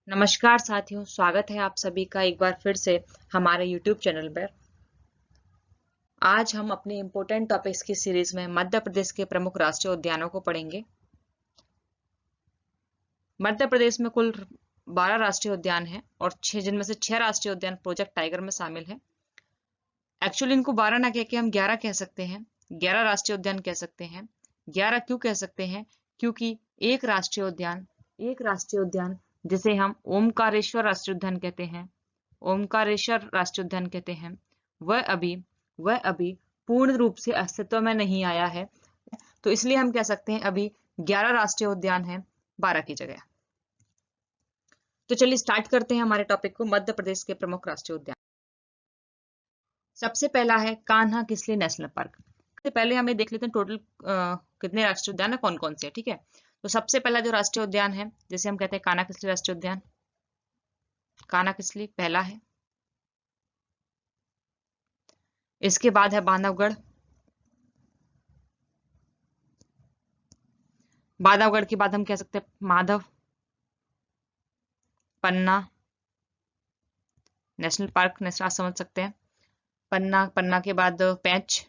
नमस्कार साथियों, स्वागत है आप सभी का एक बार फिर से हमारे YouTube चैनल पर। आज हम अपने इम्पोर्टेंट टॉपिक्स की सीरीज में मध्य प्रदेश के प्रमुख राष्ट्रीय उद्यानों को पढ़ेंगे। मध्य प्रदेश में कुल 12 राष्ट्रीय उद्यान हैं और जिनमें से 6 राष्ट्रीय उद्यान प्रोजेक्ट टाइगर में शामिल हैं। एक्चुअली इनको 12 ना कह के हम 11 कह सकते हैं, 11 राष्ट्रीय उद्यान कह सकते हैं। 11 क्यों कह सकते हैं? क्योंकि एक राष्ट्रीय उद्यान जिसे हम ओमकारेश्वर राष्ट्रीय उद्यान कहते हैं, ओमकारेश्वर राष्ट्रीय उद्यान कहते हैं, वह अभी पूर्ण रूप से अस्तित्व में नहीं आया है। तो इसलिए हम कह सकते हैं अभी 11 राष्ट्रीय उद्यान हैं 12 की जगह। तो चलिए स्टार्ट करते हैं हमारे टॉपिक को, मध्य प्रदेश के प्रमुख राष्ट्रीय उद्यान। सबसे पहला है कान्हा किसली नेशनल पार्क। सबसे पहले हमें देख लेते हैं टोटल कितने राष्ट्रीय उद्यान है, कौन कौन से है। ठीक है, तो सबसे पहला जो राष्ट्रीय उद्यान है जिसे हम कहते हैं कान्हा किसली राष्ट्रीय उद्यान, कान्हा किसली पहला है। इसके बाद है बांधवगढ़, बांधवगढ़ के बाद हम कह सकते हैं माधव, पन्ना नेशनल पार्क, नेशनल समझ सकते हैं। पन्ना के बाद पेंच,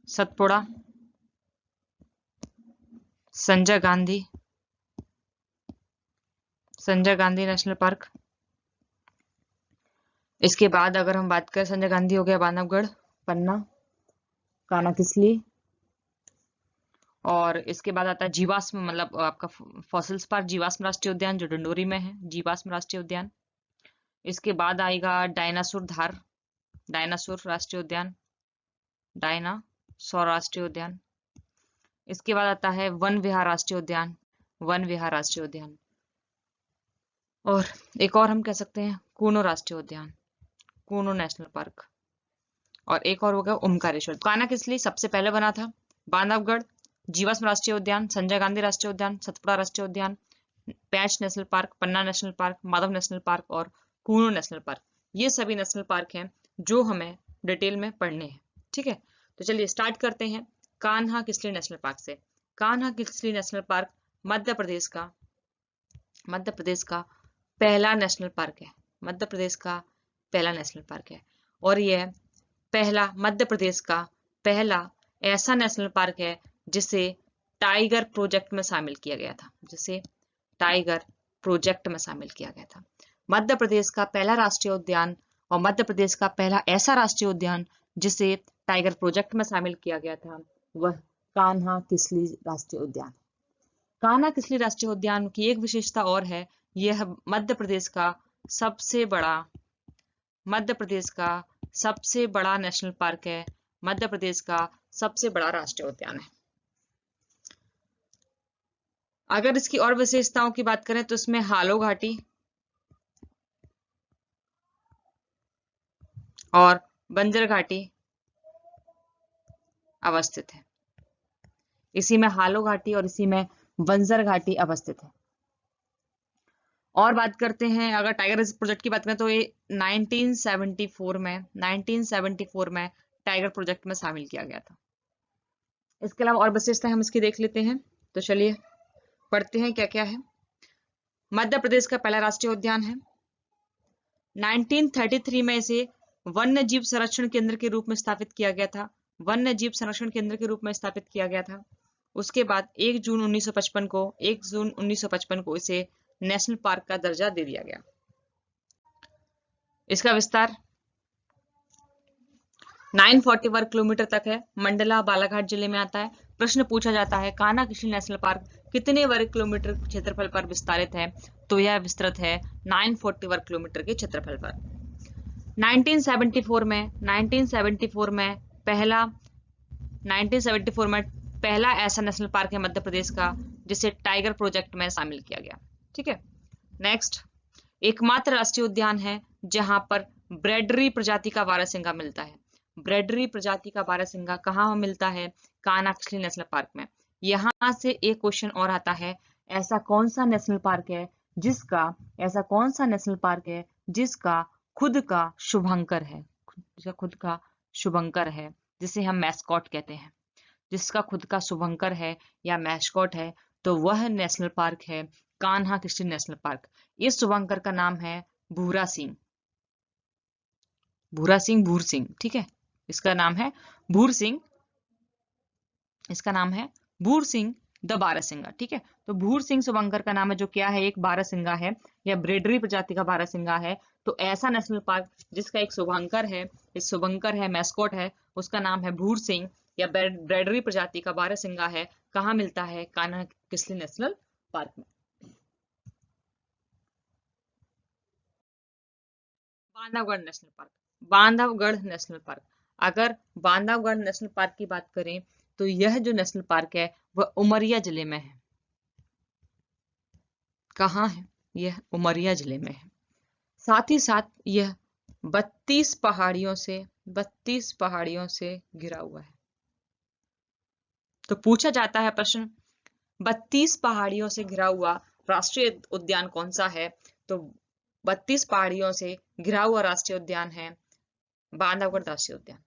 सतपुड़ा, संजय गांधी नेशनल पार्क। इसके बाद अगर हम बात करें, संजय गांधी हो गया, बांधवगढ़, पन्ना, कान्हा किसली, और इसके बाद आता है जीवाश्म, मतलब आपका फॉसिल्स पार्क, जीवाश्म राष्ट्रीय उद्यान जो डिंडोरी में है, जीवाश्म राष्ट्रीय उद्यान। इसके बाद आएगा डायनासोर धार, डायनासोर राष्ट्रीय उद्यान, डायनासोर राष्ट्रीय उद्यान। इसके बाद आता है वन विहार राष्ट्रीय उद्यान, वन विहार राष्ट्रीय उद्यान। और एक और हम कह सकते हैं कूनो राष्ट्रीय उद्यान, कूनो नेशनल पार्क। और एक और होगा ओमकारेश्वर। कान्हा किसली सबसे पहले बना था, बांधवगढ़, जीवाश्म राष्ट्रीय उद्यान, संजय गांधी राष्ट्रीय उद्यान, सतपुड़ा राष्ट्रीय उद्यान, Pench national park, Panna national park, Madhav national park और कूनो नेशनल पार्क। ये सभी नेशनल पार्क हैं जो हमें डिटेल में पढ़ने हैं। ठीक है, तो चलिए स्टार्ट करते हैं कान्हा किसली नेशनल पार्क से। कान्हा किसली नेशनल पार्क मध्य प्रदेश का पहला नेशनल पार्क है, मध्य प्रदेश का पहला नेशनल पार्क है। और यह पहला मध्य प्रदेश का पहला ऐसा नेशनल पार्क है जिसे टाइगर प्रोजेक्ट में शामिल किया गया था, जिसे टाइगर प्रोजेक्ट में शामिल किया गया था। मध्य प्रदेश का पहला राष्ट्रीय उद्यान और मध्य प्रदेश का पहला ऐसा राष्ट्रीय उद्यान जिसे टाइगर प्रोजेक्ट में शामिल किया गया था, वह कान्हा किसली राष्ट्रीय उद्यान। कान्हा किसली राष्ट्रीय उद्यान की एक विशेषता और है, यह मध्य प्रदेश का सबसे बड़ा नेशनल पार्क है, मध्य प्रदेश का सबसे बड़ा राष्ट्रीय उद्यान है। अगर इसकी और विशेषताओं की बात करें तो इसमें हालो घाटी और बंजर घाटी अवस्थित है। इसी में हालो घाटी और इसी में बंजर घाटी अवस्थित है। और बात करते हैं, अगर टाइगर प्रोजेक्ट की बात करें तो ये 1974 में टाइगर प्रोजेक्ट में शामिल किया गया था। इसके अलावा और विशेषताएं हम इसकी देख लेते हैं, तो चलिए पढ़ते हैं क्या क्या है। मध्य प्रदेश का पहला राष्ट्रीय उद्यान है। 1933 में इसे वन्य जीव संरक्षण केंद्र के रूप में स्थापित किया गया था, वन्य जीव संरक्षण केंद्र के रूप में स्थापित किया गया था। उसके बाद 1 जून 1955 को इसे नेशनल पार्क का दर्जा दे दिया गया। इसका विस्तार 940 वर्ग किलोमीटर तक है, मंडला बालाघाट जिले में आता है। प्रश्न पूछा जाता है कान्हा किसली नेशनल पार्क कितने वर्ग किलोमीटर क्षेत्रफल पर विस्तारित है, तो यह विस्तृत है 940 वर्ग किलोमीटर के क्षेत्रफल पर। 1974 में पहला ऐसा नेशनल पार्क है मध्य प्रदेश का जिसे टाइगर प्रोजेक्ट में शामिल किया गया। ठीक है, नेक्स्ट, एकमात्र राष्ट्रीय उद्यान है जहां पर ब्रैडरी प्रजाति का बारहसिंगा मिलता है। ब्रैडरी प्रजाति का बारहसिंगा कहाँ मिलता है? कान्हा किसली नेशनल पार्क में। यहां से एक क्वेश्चन और आता है, ऐसा कौन सा नेशनल पार्क है जिसका खुद का शुभंकर है, जिसे हम मैस्कॉट कहते हैं, जिसका खुद का शुभंकर है या मैस्कॉट है, तो वह नेशनल पार्क है कान्हा किसली नेशनल पार्क। इस शुभंकर का नाम है भूरा सिंह, भूरा सिंह, भूर सिंह, ठीक है। इसका नाम है भूर सिंह, इसका नाम है भूर सिंह द बारहसिंगा, ठीक है। तो भूर सिंह शुभंकर का नाम है, जो क्या है, एक बारहसिंगा है या ब्रेडरी प्रजाति का बारहसिंगा है। तो ऐसा नेशनल पार्क जिसका एक शुभंकर है, इस शुभंकर है, मैस्कॉट है, उसका नाम है भूर सिंह या ब्रेडरी प्रजाति का बारहसिंगा है, कहाँ मिलता है, कान्हा किसली नेशनल पार्क में। Bandhavgarh national park, Bandhavgarh national park, अगर बांधवगढ़ नेशनल पार्क की बात करें तो यह जो नेशनल पार्क है वह उमरिया जिले में है। कहाँ है, यह उमरिया जिले में है। साथ ही साथ यह 32 पहाड़ियों से घिरा हुआ है। तो पूछा जाता है प्रश्न, 32 पहाड़ियों से घिरा हुआ राष्ट्रीय उद्यान कौन सा है, तो 32 पहाड़ियों से घिरा हुआ राष्ट्रीय उद्यान है बांधवगढ़ राष्ट्रीय उद्यान।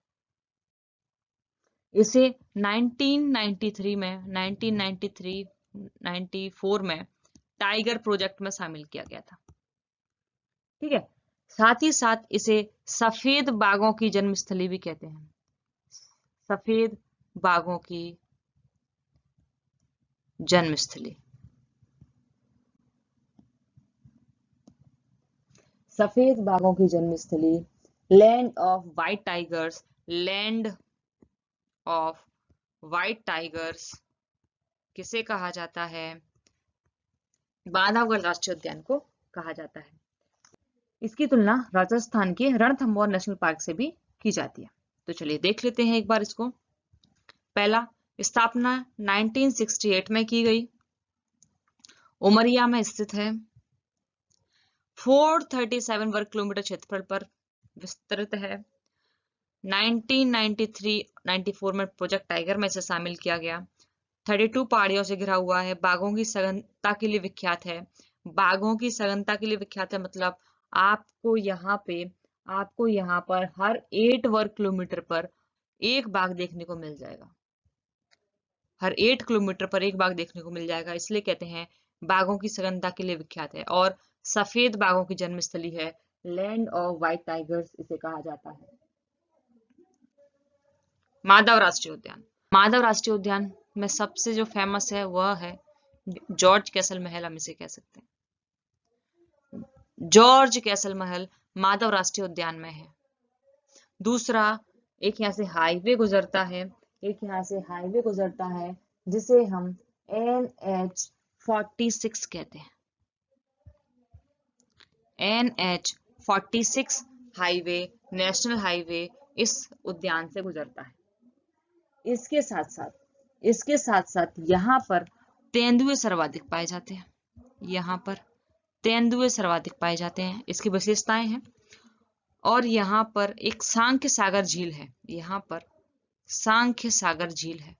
इसे 1994 में टाइगर प्रोजेक्ट में शामिल किया गया था, ठीक है। साथ ही साथ इसे सफेद बाघों की जन्मस्थली भी कहते हैं, सफेद बाघों की जन्मस्थली, सफेद बाघों की जन्मस्थली, land of white tigers, land of white tigers किसे कहा जाता है, बांधवगढ़ राष्ट्रीय उद्यान को कहा जाता है। इसकी तुलना राजस्थान के रणथंभौर नेशनल पार्क से भी की जाती है। तो चलिए देख लेते हैं एक बार इसको। पहला, स्थापना 1968 में की गई, उमरिया में स्थित है, 437 वर्ग किलोमीटर क्षेत्रफल पर विस्तृत है। 1993-94 में प्रोजेक्ट टाइगर में इसे शामिल किया गया। 32 पहाड़ियों से घिरा हुआ है, बाघों की सघनता के लिए विख्यात है। बाघों की सघनता के लिए विख्यात है मतलब आपको यहाँ पर हर 8 वर्ग किलोमीटर पर एक बाघ देखने को मिल जाएगा, हर 8 किलोमीटर पर एक बाघ देखने को मिल जाएगा, इसलिए कहते हैं बाघों की सघनता के लिए विख्यात है। और सफेद बाघों की जन्मस्थली है, लैंड ऑफ व्हाइट टाइगर्स इसे कहा जाता है। माधव राष्ट्रीय उद्यान, माधव राष्ट्रीय उद्यान में सबसे जो फेमस है वह है जॉर्ज कैसल महल, हम इसे कह सकते हैं। जॉर्ज कैसल महल माधव राष्ट्रीय उद्यान में है। दूसरा, एक यहाँ से हाईवे गुजरता है, जिसे हम NH-46 कहते हैं। NH-46 हाईवे, नेशनल हाईवे इस उद्यान से गुजरता है। इसके साथ साथ यहाँ पर तेंदुए सर्वाधिक पाए जाते हैं, इसकी विशेषताएं हैं। और यहाँ पर एक सांख्य सागर झील है,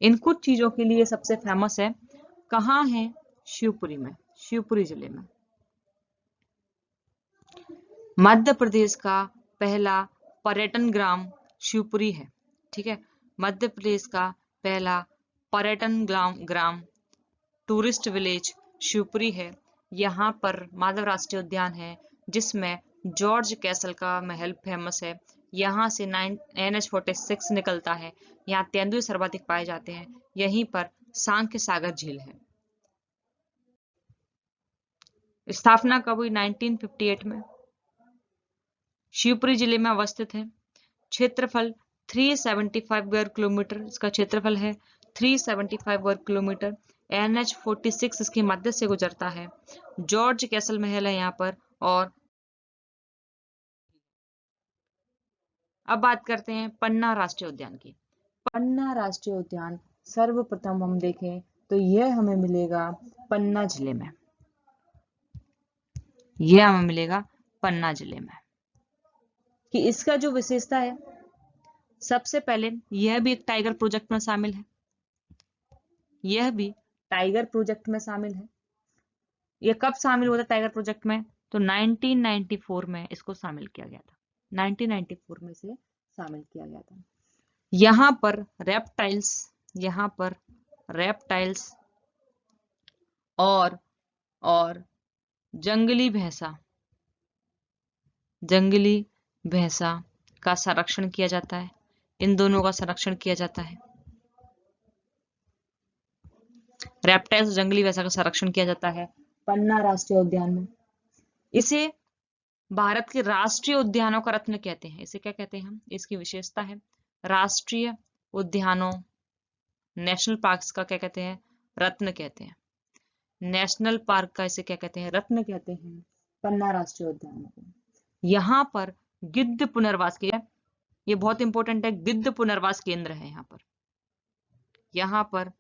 इन कुछ चीजों के लिए सबसे फेमस है। कहाँ है, शिवपुरी में, शिवपुरी जिले में। मध्य प्रदेश का पहला पर्यटन ग्राम शिवपुरी है, ठीक है। मध्य प्रदेश का पहला पर्यटन ग्राम टूरिस्ट विलेज शिवपुरी है। यहाँ पर माधव राष्ट्रीय उद्यान है, जिसमें जॉर्ज कैसल का महल फेमस है। यहाँ से NH-46 निकलता है, यहाँ तेंदुए सर्वाधिक पाए जाते हैं। यहीं पर सांख्य सागर झील है। स्थापना कब हुई, 1958 में। शिवपुरी जिले में अवस्थित है। क्षेत्रफल 375 वर्ग किलोमीटर इसका क्षेत्रफल है, 375 वर्ग किलोमीटर। NH-46 इसके मध्य से गुजरता है। जॉर्ज कैसल महल है यहाँ पर। और अब बात करते हैं पन्ना राष्ट्रीय उद्यान की। पन्ना राष्ट्रीय उद्यान सर्वप्रथम हम देखें तो यह हमें मिलेगा पन्ना जिले में, कि इसका जो विशेषता है, सबसे पहले यह भी एक टाइगर प्रोजेक्ट में शामिल है, यह कब शामिल हुआ था टाइगर प्रोजेक्ट में, तो 1994 में इसको शामिल किया गया था, 1994 में इसे शामिल किया गया था। यहाँ पर रेप्टाइल्स और जंगली भैंसा का संरक्षण किया जाता है। इन दोनों का संरक्षण किया जाता है। रेप्टाइल्स और जंगली भैंसा का संरक्षण किया जाता है पन्ना राष्ट्रीय उद्यान में। इसे भारत के राष्ट्रीय उद्यानों का रत्न कहते हैं। इसे क्या कहते हैं हम? इसकी विशेषता है राष्ट्रीय उद्यानों, नेशनल पार्क्स का क्या कहते हैं? रत्न कहते हैं। नेशनल पार्क का इसे क्या कहते हैं? रत्न कहते हैं पन्ना राष्ट्रीय उद्यान को। यहाँ पर गिद्ध पुनर्वास के, ये बहुत इंपॉर्टेंट है, गिद्ध पुनर्वास केंद्र है यहाँ पर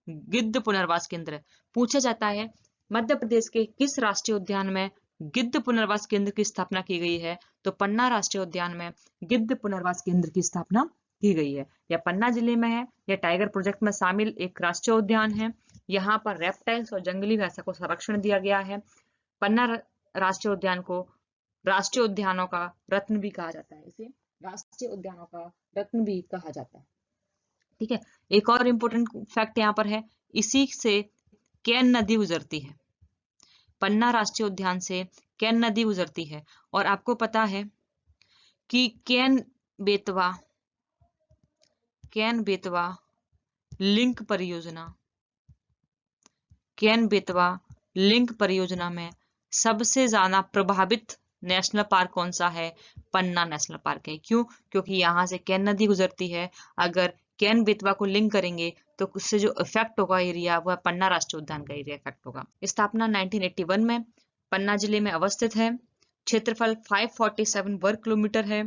गिद्ध पुनर्वास केंद्र है। पूछा जाता है मध्य प्रदेश के किस राष्ट्रीय उद्यान में गिद्ध पुनर्वास केंद्र की स्थापना की गई है? तो पन्ना राष्ट्रीय उद्यान में गिद्ध पुनर्वास केंद्र की स्थापना की गई है। यह पन्ना जिले में है। यह टाइगर प्रोजेक्ट में शामिल एक राष्ट्रीय उद्यान है। यहाँ पर रेप्टाइल्स और जंगली भैंसा को संरक्षण दिया गया है। पन्ना राष्ट्रीय उद्यान को राष्ट्रीय उद्यानों का रत्न भी कहा जाता है। इसे राष्ट्रीय उद्यानों का रत्न भी कहा जाता है। ठीक है, एक और इम्पोर्टेंट फैक्ट यहाँ पर है, इसी से केन नदी गुजरती है। पन्ना राष्ट्रीय उद्यान से केन नदी गुजरती है। और आपको पता है कि केन बेतवा लिंक परियोजना में सबसे ज्यादा प्रभावित नेशनल पार्क कौन सा है? पन्ना नेशनल पार्क है। क्यों? क्योंकि यहाँ से केन नदी गुजरती है। अगर केन बेतवा को लिंक करेंगे तो उससे जो इफेक्ट होगा एरिया, वह पन्ना राष्ट्रीय उद्यान का एरिया इफेक्ट होगा। स्थापना 1981 में पन्ना जिले में अवस्थित है। क्षेत्रफल 547 वर्ग किलोमीटर है।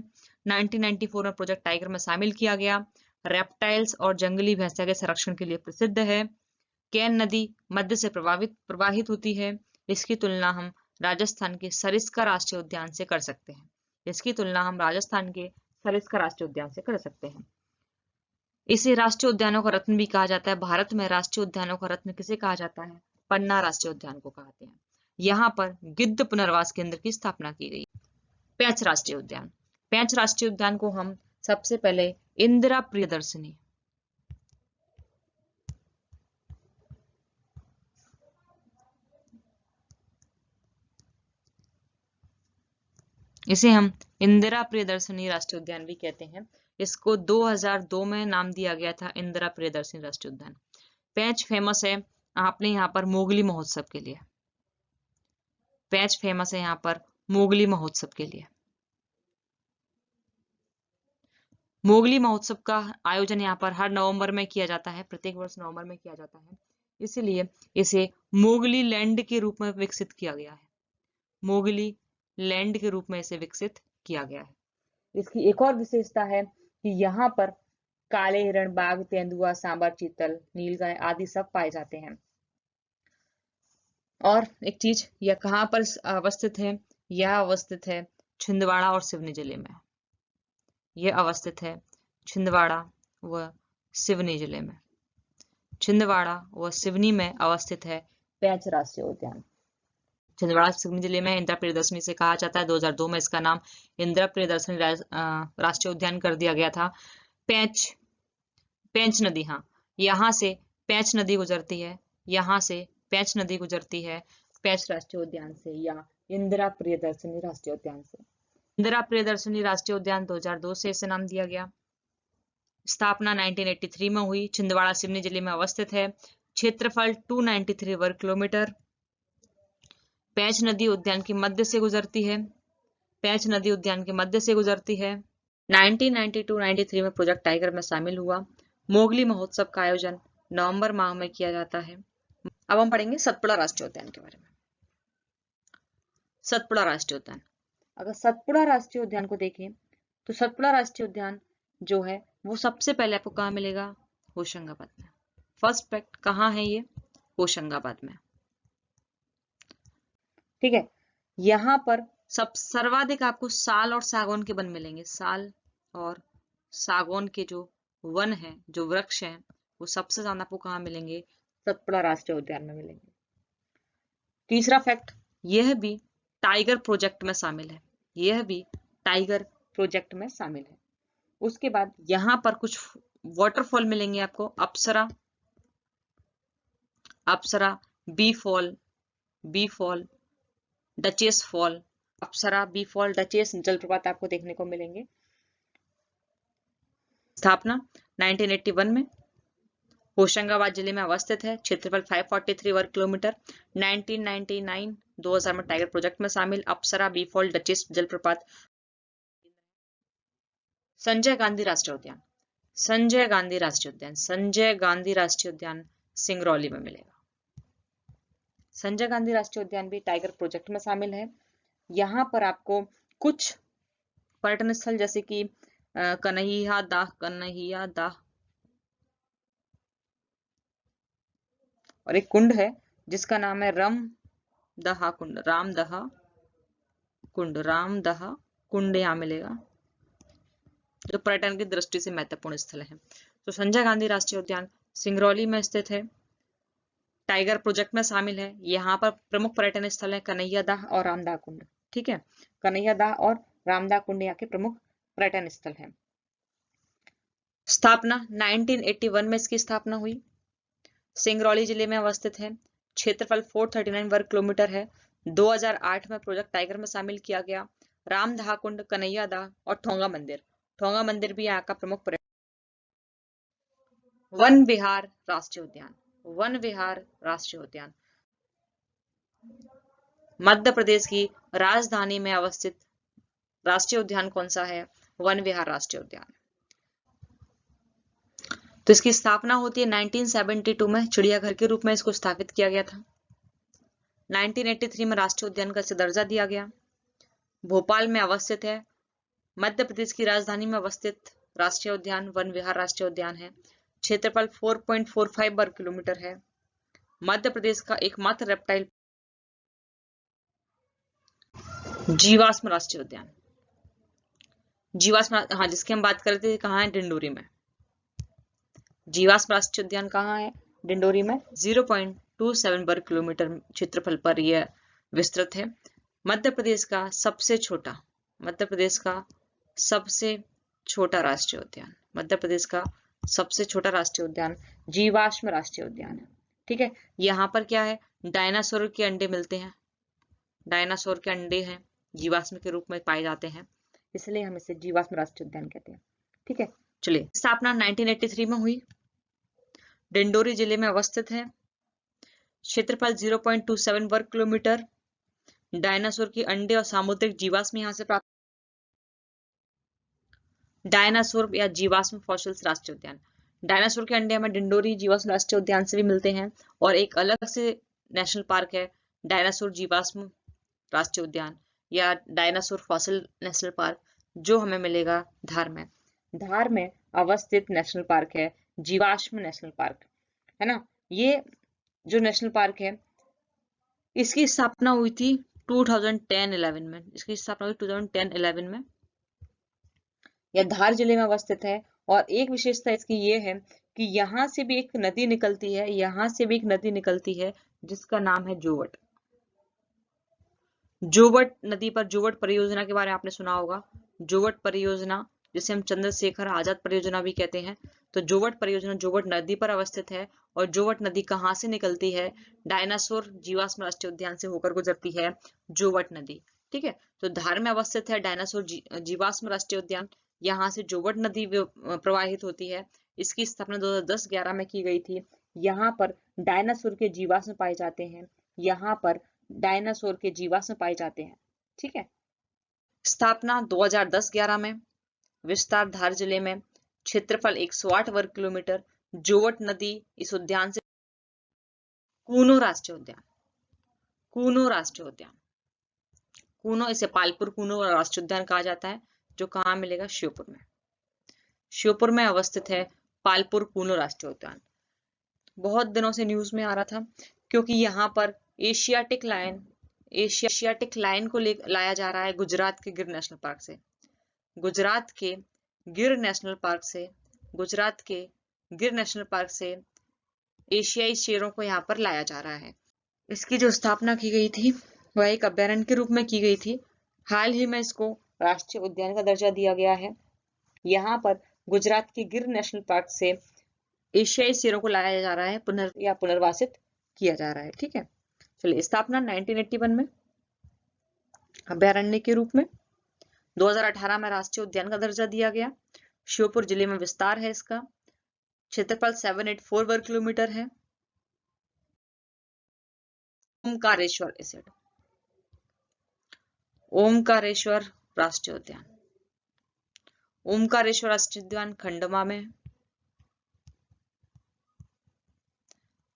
1994 में प्रोजेक्ट टाइगर में शामिल किया गया। रेप्टाइल्स और जंगली भैंसा के संरक्षण के लिए प्रसिद्ध है। केन नदी मध्य से प्रवाहित होती है। इसकी तुलना हम राजस्थान के सरिस्का राष्ट्रीय उद्यान से कर सकते हैं। इसे राष्ट्रीय उद्यानों का रत्न भी कहा जाता है। भारत में राष्ट्रीय उद्यानों का रत्न किसे कहा जाता है? पन्ना राष्ट्रीय उद्यान को कहते हैं। यहाँ पर गिद्ध पुनर्वास केंद्र की स्थापना की गई। पेंच राष्ट्रीय उद्यान को हम सबसे पहले इंदिरा प्रियदर्शनी, इसे हम इंदिरा प्रियदर्शनी राष्ट्रीय उद्यान भी कहते हैं। इसको 2002 में नाम दिया गया था इंदिरा प्रियदर्शनी राष्ट्रीय उद्यान। पेंच फेमस है आपने यहाँ पर मोगली महोत्सव के लिए। मोगली महोत्सव का आयोजन यहाँ पर हर नवंबर में किया जाता है। प्रत्येक वर्ष नवंबर में किया जाता है। इसलिए इसे मोगली लैंड के रूप में विकसित किया गया है। इसकी एक और विशेषता है कि यहाँ पर काले हिरण, बाघ, तेंदुआ, सांबर, चीतल, नीलगाय आदि सब पाए जाते हैं। और एक चीज, यह कहाँ पर अवस्थित है? यह अवस्थित है छिंदवाड़ा और सिवनी जिले में। छिंदवाड़ा व सिवनी में अवस्थित है पेंच राष्ट्रीय उद्यान। छिंदवाड़ा सिवनी जिले में इंदिरा प्रियदर्शनी से कहा जाता है। 2002 में इसका नाम इंदिरा प्रियदर्शनी राष्ट्रीय उद्यान कर दिया गया था। पेंच नदी, हाँ, यहाँ से पेंच नदी गुजरती है पेंच राष्ट्रीय उद्यान से या इंदिरा प्रियदर्शनी राष्ट्रीय उद्यान से। इंदिरा प्रियदर्शनी राष्ट्रीय उद्यान 2002 से इसे नाम दिया गया। स्थापना 1983 में हुई। छिंदवाड़ा सिवनी जिले में अवस्थित है। क्षेत्रफल 293 वर्ग किलोमीटर। पेंच नदी उद्यान के मध्य से गुजरती है। 1992-93 में प्रोजेक्ट टाइगर में शामिल हुआ। मोगली महोत्सव का आयोजन नवंबर माह में किया जाता है। अब हम पढ़ेंगे सतपुड़ा राष्ट्रीय उद्यान के बारे में। सतपुड़ा राष्ट्रीय उद्यान, अगर सतपुड़ा राष्ट्रीय उद्यान को देखें तो सतपुड़ा राष्ट्रीय उद्यान जो है वो सबसे पहले आपको कहाँ मिलेगा? होशंगाबाद में। फर्स्ट फैक्ट, कहाँ है ये? होशंगाबाद में। ठीक है, यहाँ पर सर्वाधिक आपको साल और सागौन के वन मिलेंगे। साल और सागौन के जो वन है, जो वृक्ष हैं, वो सबसे ज्यादा आपको कहाँ मिलेंगे? सतपुड़ा राष्ट्रीय उद्यान में मिलेंगे। तीसरा फैक्ट, यह भी टाइगर प्रोजेक्ट में शामिल है। उसके बाद यहाँ पर कुछ वाटरफॉल मिलेंगे आपको। Apsara bee fall, bee fall, duchess fall, Apsara, bee fall, duchess जलप्रपात आपको देखने को मिलेंगे। स्थापना 1981 में होशंगाबाद जिले में अवस्थित है। क्षेत्रफल 543 वर्ग किलोमीटर। 1999 2000 में टाइगर प्रोजेक्ट में शामिल। अप्सरा, बी फॉल, डचेस जलप्रपात। संजय गांधी राष्ट्रीय उद्यान, संजय गांधी राष्ट्रीय उद्यान, संजय गांधी राष्ट्रीय उद्यान सिंगरौली में मिलेगा। संजय गांधी राष्ट्रीय उद्यान भी टाइगर प्रोजेक्ट में शामिल है। यहाँ पर आपको कुछ पर्यटन स्थल जैसे कि कन्हैया दाह और एक कुंड है जिसका नाम है रामदहा कुंड, रामदहा कुंड यहाँ मिलेगा, जो पर्यटन की दृष्टि से महत्वपूर्ण स्थल है। तो संजय गांधी राष्ट्रीय उद्यान सिंगरौली में स्थित है, टाइगर प्रोजेक्ट में शामिल है। यहाँ पर प्रमुख पर्यटन स्थल है कन्हैया दाह और रामदहा कुंड। ठीक है, कन्हैया दाह और रामदहा कुंड यहाँ के प्रमुख पर्यटन स्थल है। स्थापना 1981 में इसकी स्थापना हुई। सिंगरौली जिले में अवस्थित है। क्षेत्रफल 439 वर्ग किलोमीटर है। 2008 में प्रोजेक्ट टाइगर में शामिल किया गया। रामदहा कुंड, कन्हैया दाह और ठोंगा मंदिर भी यहाँ का प्रमुख पर्यटन। वन विहार राष्ट्रीय उद्यान, वन विहार राष्ट्रीय उद्यान मध्य प्रदेश की राजधानी में अवस्थित राष्ट्रीय उद्यान कौन सा है? वन विहार राष्ट्रीय उद्यान। तो इसकी स्थापना होती है 1972 में, चिड़ियाघर के रूप में इसको स्थापित किया गया था। 1983 में राष्ट्रीय उद्यान का दर्जा दिया गया। भोपाल में अवस्थित है। मध्य प्रदेश की राजधानी में अवस्थित राष्ट्रीय उद्यान वन विहार राष्ट्रीय उद्यान है। क्षेत्रफल 4.45 वर्ग किलोमीटर है। मध्य प्रदेश का एकमात्र रेप्टाइल जीवाश्म राष्ट्रीय उद्यान, जीवाश्म, हाँ, जिसकी हम बात कर रहे थे, कहाँ है? डिंडोरी में। जीवाश्म राष्ट्रीय उद्यान कहाँ है? डिंडोरी में। 0.27 वर्ग किलोमीटर क्षेत्रफल पर यह विस्तृत है। मध्य प्रदेश का सबसे छोटा राष्ट्रीय उद्यान, मध्य प्रदेश का सबसे छोटा राष्ट्रीय उद्यान जीवाश्म राष्ट्रीय उद्यान है। ठीक है, यहाँ पर क्या है? डायनासोर के अंडे मिलते हैं, डायनासोर के अंडे हैं, जीवाश्म के रूप में पाए जाते हैं, इसलिए हम इसे जीवाश्म राष्ट्रीय उद्यान कहते हैं। ठीक है, चलिए, स्थापना 1983 में हुई। डिंडोरी जिले में अवस्थित है। क्षेत्रफल 0.27 वर्ग किलोमीटर। डायनासोर के अंडे और सामुद्रिक जीवाश्म यहाँ से प्राप्त। डायनासोर या जीवाश्म फॉसिल्स राष्ट्रीय उद्यान, डायनासोर के अंडे हमें डिंडोरी जीवाश्म राष्ट्रीय उद्यान से भी मिलते हैं। और एक अलग से नेशनल पार्क है डायनासोर जीवाश्म राष्ट्रीय उद्यान या डायनासोर फॉसिल नेशनल पार्क, जो हमें मिलेगा धार में। धार में अवस्थित नेशनल पार्क है जीवाश्म नेशनल पार्क, है ना। ये जो नेशनल पार्क है, इसकी स्थापना हुई थी 2010-11 में। इसकी स्थापना हुई 2010-11 में। यह धार जिले में अवस्थित है। और एक विशेषता इसकी ये है कि यहाँ से भी एक नदी निकलती है, यहाँ से भी एक नदी निकलती है जिसका नाम है जोवट। जोवट नदी पर, जोवट परियोजना के बारे में आपने सुना होगा। जोवट परियोजना, जिसे हम चंद्रशेखर आजाद परियोजना भी कहते हैं। तो जोवट परियोजना जोवट नदी पर अवस्थित है। और जोवट नदी कहाँ से निकलती है? डायनासोर जीवाश्म राष्ट्रीय उद्यान से होकर गुजरती है जोवट नदी। ठीक है, तो धार में अवस्थित है डायनासोर जीवाश्म राष्ट्रीय उद्यान। यहाँ से जोवट नदी प्रवाहित होती है। इसकी स्थापना 2010-11 में की गई थी। यहाँ पर डायनासोर के जीवाश्म पाए जाते हैं। यहाँ पर डायनासोर के जीवाश्म पाए जाते हैं। ठीक है, स्थापना 2010-11 में। विस्तार धार जिले में। क्षेत्रफल 108 वर्ग किलोमीटर। जोवट नदी इस उद्यान से। कूनो राष्ट्रीय उद्यान, कूनो राष्ट्रीय उद्यान, कूनो, इसे पालपुर कूनो राष्ट्रीय उद्यान कहा जाता है, जो कहाँ मिलेगा? श्योपुर में। श्योपुर में अवस्थित है पालपुर कूनो राष्ट्रीय उद्यान। बहुत दिनों से न्यूज में आ रहा था, क्योंकि यहाँ पर एशियाटिक लायन को लाया जा रहा है गुजरात के गिर नेशनल पार्क से। गुजरात के गिर नेशनल पार्क से एशियाई शेरों को यहाँ पर लाया जा रहा है। इसकी जो स्थापना की गई थी वह एक अभ्यारण्य के रूप में की गई थी। हाल ही में इसको राष्ट्रीय उद्यान का दर्जा दिया गया है। यहाँ पर गुजरात के गिर नेशनल पार्क से एशियाई शेरों को लाया जा रहा है पुनर्वासित किया जा रहा है। ठीक है, चलिए स्थापना 1981 में अभ्यारण्य के रूप में, 2018 में राष्ट्रीय उद्यान का दर्जा दिया गया। श्योपुर जिले में विस्तार है इसका, क्षेत्रफल 784 वर्ग किलोमीटर है। ओमकारेश्वर एसिड, ओमकारेश्वर राष्ट्रीय उद्यान, ओमकारेश्वर राष्ट्रीय उद्यान खंडवा में।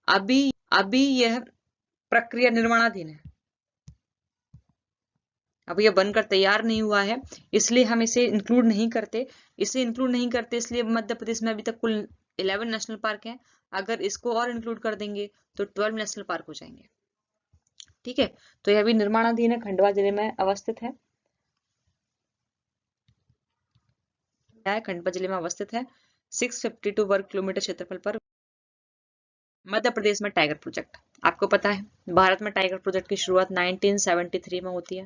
अभी यह प्रक्रिया निर्माणाधीन है, अब यह बनकर तैयार नहीं हुआ है, इसलिए हम इसे इंक्लूड नहीं करते। इसलिए मध्य प्रदेश में अभी तक कुल 11 नेशनल पार्क हैं। अगर इसको और इंक्लूड कर देंगे तो 12 नेशनल पार्क हो जाएंगे। ठीक है, तो यह भी निर्माणाधीन है, खंडवा जिले में अवस्थित है। खंडवा जिले में अवस्थित है, 652 वर्ग किलोमीटर क्षेत्रफल पर। मध्य प्रदेश में टाइगर प्रोजेक्ट, आपको पता है भारत में टाइगर प्रोजेक्ट की शुरुआत 1973 में होती है।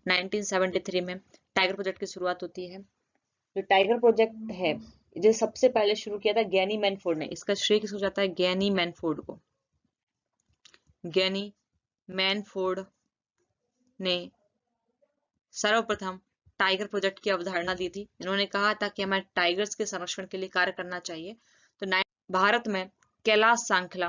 1973 में टाइगर प्रोजेक्ट की शुरुआत होती है। जो टाइगर प्रोजेक्ट है, जो सबसे पहले शुरू किया था गैनी मैनफोर्ड ने। इसका श्रेय किसको जाता है? गैनी मैनफोर्ड को। गैनी मैनफोर्ड ने सर्वप्रथम टाइगर प्रोजेक्ट की अवधारणा दी थी। इन्होंने कहा था कि हमें टाइगर्स के संरक्षण के लिए कार्य करना चाहिए। तो भारत में कैलाश सांखला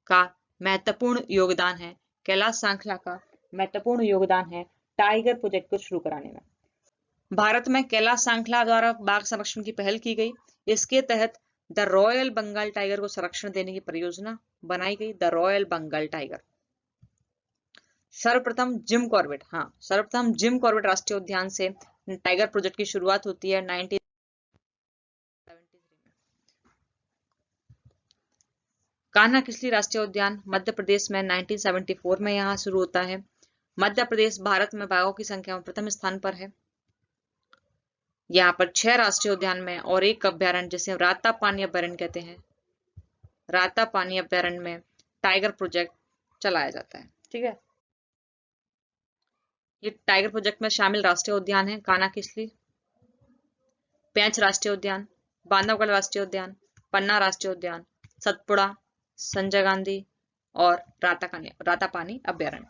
का महत्वपूर्ण योगदान है। कैलाश सांखला का महत्वपूर्ण योगदान है टाइगर प्रोजेक्ट को शुरू कराने में। भारत में कैलाश सांखला द्वारा बाघ संरक्षण की पहल की गई। इसके तहत द रॉयल बंगाल टाइगर को संरक्षण देने की परियोजना बनाई गई। The royal Bengal tiger. सर्वप्रथम जिम कॉर्बेट राष्ट्रीय उद्यान से टाइगर प्रोजेक्ट की शुरुआत होती है 1973 में। कान्हा किसली राष्ट्रीय उद्यान मध्य प्रदेश में 1974 में यहाँ शुरू होता है। मध्य प्रदेश भारत में बाघों की संख्या में प्रथम स्थान पर है। यहाँ पर 6 राष्ट्रीय उद्यान में और एक अभ्यारण्य जिसे रातापानी अभ्यारण्य कहते हैं, रातापानी अभ्यारण्य में टाइगर प्रोजेक्ट चलाया जाता है। ठीक है, ये टाइगर प्रोजेक्ट में शामिल राष्ट्रीय उद्यान है कान्हा किसली, पेंच राष्ट्रीय उद्यान, बांधवगढ़ राष्ट्रीय उद्यान, पन्ना राष्ट्रीय उद्यान, सतपुड़ा, संजय गांधी और रातापानी अभ्यारण्य।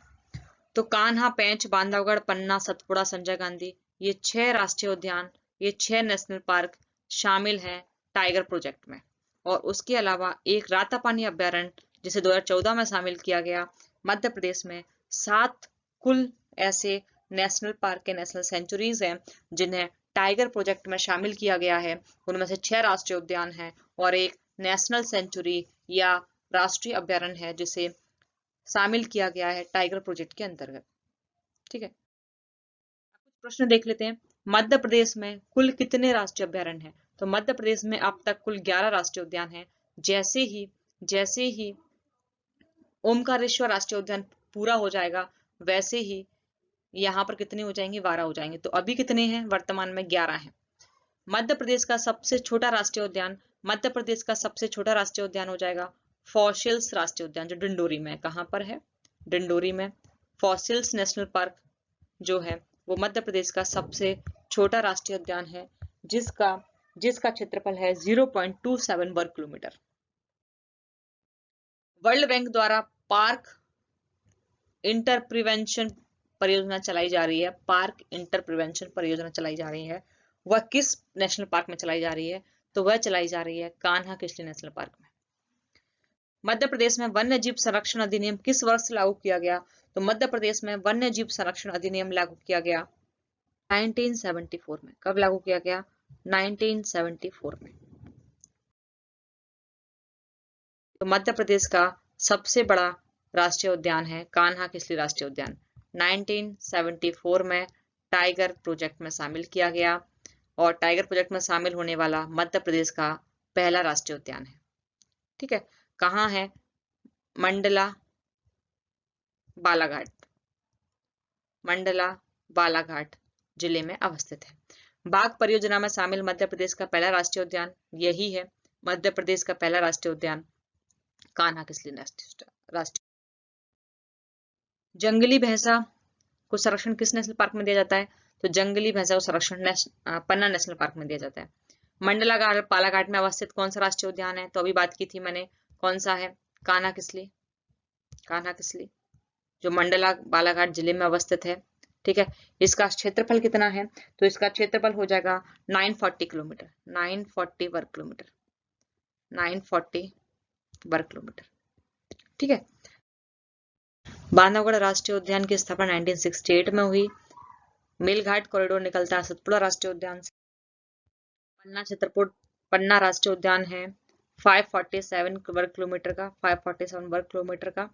तो कान्हा, पेंच, बांधवगढ़, पन्ना, सतपुड़ा, संजय गांधी, ये 6 राष्ट्रीय उद्यान, ये 6 नेशनल पार्क शामिल हैं टाइगर प्रोजेक्ट में। और उसके अलावा एक रातापानी अभ्यारण्य जिसे 2014 में शामिल किया गया। मध्य प्रदेश में 7 कुल ऐसे नेशनल पार्क के नेशनल सेंचुरीज हैं जिन्हें टाइगर प्रोजेक्ट में शामिल किया गया है। उनमें से 6 राष्ट्रीय उद्यान हैं और एक नेशनल सेंचुरी या राष्ट्रीय अभ्यारण्य है जिसे शामिल किया गया है टाइगर प्रोजेक्ट के अंतर्गत। ठीक है, कुछ प्रश्न देख लेते हैं। मध्य प्रदेश में कुल कितने राष्ट्रीय अभ्यारण्य हैं? तो मध्य प्रदेश में अब तक कुल 11 राष्ट्रीय उद्यान हैं। जैसे ही ओमकारेश्वर राष्ट्रीय उद्यान पूरा हो जाएगा वैसे ही यहाँ पर कितने हो जाएंगे? 12 हो जाएंगे। तो अभी कितने हैं? वर्तमान में 11 हैं। मध्य प्रदेश का सबसे छोटा राष्ट्रीय उद्यान, मध्य प्रदेश का सबसे छोटा राष्ट्रीय उद्यान हो जाएगा फॉसिल्स राष्ट्रीय उद्यान, जो डिंडोरी में। कहाँ पर है? डिंडोरी में। फॉसिल्स नेशनल पार्क जो है वो मध्य प्रदेश का सबसे छोटा राष्ट्रीय उद्यान है, जिसका क्षेत्रफल है 0.27 वर्ग किलोमीटर। वर्ल्ड बैंक द्वारा पार्क इंटरप्रिवेंशन परियोजना चलाई जा रही है। पार्क इंटरप्रिवेंशन परियोजना चलाई जा रही है। वह किस नेशनल पार्क में चलाई जा रही है? तो वह चलाई जा रही है कान्हा किसली नेशनल पार्क में। मध्य प्रदेश में वन्य जीव संरक्षण अधिनियम किस वर्ष लागू किया गया? तो मध्य प्रदेश में वन्य जीव संरक्षण अधिनियम लागू किया गया 1974 में। कब लागू किया गया? 1974 में। तो मध्य प्रदेश का सबसे बड़ा राष्ट्रीय उद्यान है कान्हा किसली राष्ट्रीय उद्यान। 1974 में टाइगर प्रोजेक्ट में शामिल किया गया और टाइगर प्रोजेक्ट में शामिल होने वाला मध्य प्रदेश का पहला राष्ट्रीय उद्यान है। ठीक है, कहाँ है? मंडला बालाघाट जिले में अवस्थित है। बाघ परियोजना में शामिल मध्य प्रदेश का पहला राष्ट्रीय उद्यान यही है। मध्य प्रदेश का पहला राष्ट्रीय उद्यान कान्हा किसली राष्ट्रीय। जंगली भैंसा को संरक्षण किस नेशनल पार्क में दिया जाता है? तो जंगली भैंसा को संरक्षण पन्ना नेशनल पार्क में दिया जाता है। मंडला बालाघाट में अवस्थित कौन सा राष्ट्रीय उद्यान है? तो अभी बात की थी मैंने, कौन सा है? कान्हा किसली, कान्हा किसली, जो मंडला बालाघाट जिले में अवस्थित है। ठीक है, इसका क्षेत्रफल कितना है? तो इसका क्षेत्रफल हो जाएगा 940 किलोमीटर, 940 वर्ग किलोमीटर, 940 वर्ग किलोमीटर। ठीक है, बांधवगढ़ राष्ट्रीय उद्यान की स्थापना 1968 में हुई। मेलघाट कॉरिडोर निकलता है सतपुड़ा राष्ट्रीय उद्यान से। पन्ना छतरपुर पन्ना राष्ट्रीय उद्यान है 547 वर्ग किलोमीटर का, 547 वर्ग किलोमीटर का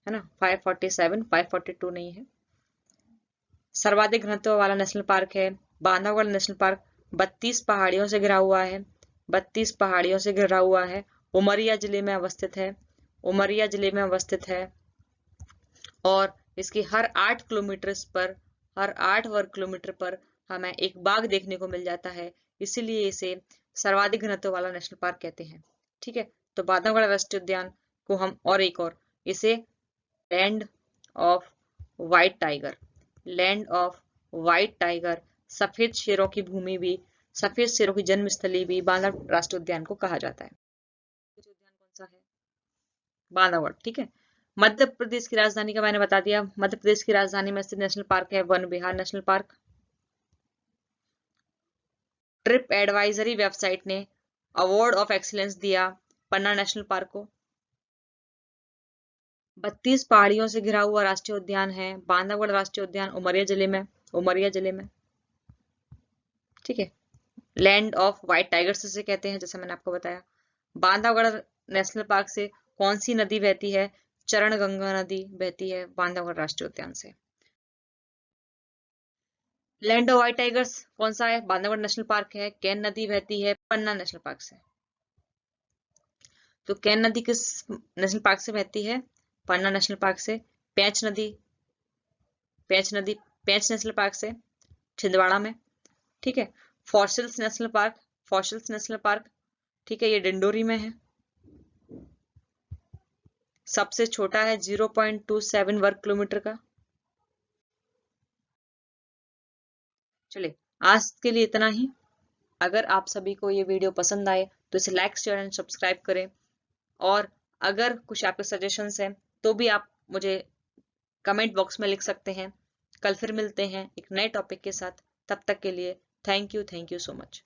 है ना, 547, 542 नहीं है। सर्वाधिक घनत्व वाला नेशनल पार्क है बांधवगढ़ नेशनल पार्क, 32 पहाड़ियों से घिरा हुआ है, 32 पहाड़ियों से घिरा हुआ है। उमरिया जिले में अवस्थित है, उमरिया जिले में अवस्थित है। और इसकी हर 8 किलोमीटर पर, हर 8 वर्ग किलोमीटर पर हमें एक बाघ देखने को मिल जाता है, इसीलिए इसे सर्वाधिक घनत्व वाला नेशनल पार्क कहते हैं। ठीक है, तो बांधवगढ़ राष्ट्रीय उद्यान को हम और एक और इसे land of white tiger, land of white tiger, सफेद शेरों की भूमि भी, सफेद शेरों की जन्मस्थली भी बांधवगढ़ राष्ट्रीय उद्यान को कहा जाता है। उद्यान कौन सा है? बांधवगढ़। ठीक है, मध्य प्रदेश की राजधानी का मैंने बता दिया, मध्य प्रदेश की राजधानी में स्थित नेशनल पार्क है Van Vihar national park. Trip advisory website ने अवार्ड ऑफ एक्सीलेंस दिया पन्ना नेशनल पार्क को। 32 पहाड़ियों से घिरा हुआ राष्ट्रीय उद्यान है बांधवगढ़ राष्ट्रीय उद्यान, उमरिया जिले में, उमरिया जिले में। ठीक है, लैंड ऑफ व्हाइट टाइगर्स से कहते हैं, जैसे मैंने आपको बताया। बांधवगढ़ नेशनल पार्क से कौन सी नदी बहती है? चरण गंगा नदी बहती है बांधवगढ़ राष्ट्रीय उद्यान से। लैंड ऑफ व्हाइट टाइगर्स कौन सा है? बांधवगढ़ नेशनल पार्क है। केन नदी बहती है पन्ना नेशनल पार्क से। तो केन नदी किस नेशनल पार्क से बहती है? पन्ना नेशनल पार्क से। पेंच नदी, पेंच नदी पेंच नेशनल पार्क से, छिंदवाड़ा में। ठीक है, fossils national park, fossils national park, ठीक है, ये डिंडोरी में है। सबसे छोटा है 0.27 वर्ग किलोमीटर का। चलिए, आज के लिए इतना ही। अगर आप सभी को ये वीडियो पसंद आए तो इसे लाइक शेयर एंड सब्सक्राइब करें, और अगर कुछ आपके सजेशंस हैं तो भी आप मुझे कमेंट बॉक्स में लिख सकते हैं। कल फिर मिलते हैं एक नए टॉपिक के साथ, तब तक के लिए थैंक यू सो मच।